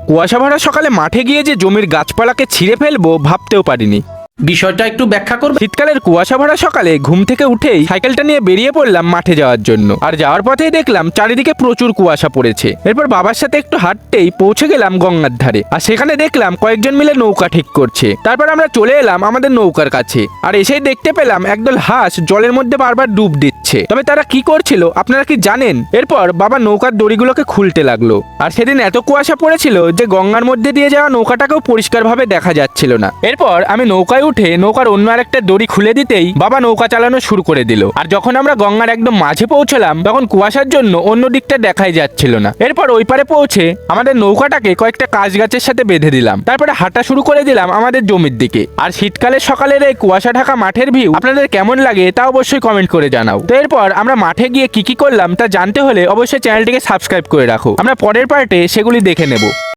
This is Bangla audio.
কুয়াশা ভরা সকালে মাঠে গিয়ে যে জমির গাছপালাকে ছিঁড়ে ফেলবো ভাবতেও পারিনি। বিষয়টা একটু ব্যাখ্যা করবে? শীতকালের কুয়াশা ভরা সকালে ঘুম থেকে উঠেই সাইকেলটা নিয়ে বেরিয়ে পড়লাম মাঠে যাওয়ার জন্য। আর যাওয়ার পথেই দেখলাম চারিদিকে প্রচুর কুয়াশা পড়েছে। এরপর বাবার সাথে একটু হাঁটতেই পৌঁছে গেলাম গঙ্গার ধারে। আর সেখানে দেখলাম কয়েকজন মিলে নৌকা ঠিক করছে। তারপর আমরা চলে এলাম আমাদের নৌকার কাছে। আর এসেই দেখতে পেলাম একদল হাঁস জলের মধ্যে বারবার ডুব দিচ্ছে। তবে তারা কি করছিল আপনারা কি জানেন? এরপর বাবা নৌকার দড়িগুলোকে খুলতে লাগলো। আর সেদিন এত কুয়াশা পড়েছিল যে গঙ্গার মধ্যে দিয়ে যাওয়া নৌকাটাকেও পরিষ্কারভাবে দেখা যাচ্ছিল না। এরপর আমি নৌকায় উঠে নৌকার অন্য আরেকটা দড়ি খুলে দিতেই বাবা নৌকা চালানো শুরু করে দিল। আর যখন আমরা গঙ্গার একদম মাঝে পৌঁছলাম তখন কুয়াশার জন্য অন্য দিকটা দেখাই যাচ্ছিল না। এরপর ওই পারে পৌঁছে আমাদের নৌকাটাকে কয়েকটা কাঁচ গাছের সাথে বেঁধে দিলাম। তারপরে হাঁটা শুরু করে দিলাম আমাদের জমির দিকে। আর শীতকালের সকালের এই কুয়াশা ঢাকা মাঠের ভিউ আপনাদের কেমন লাগে তা অবশ্যই কমেন্ট করে জানাও। তো এরপর আমরা মাঠে গিয়ে কি কি করলাম তা জানতে হলে অবশ্যই চ্যানেলটিকে সাবস্ক্রাইব করে রাখো। আমরা পরের পার্টে সেগুলি দেখে নেব।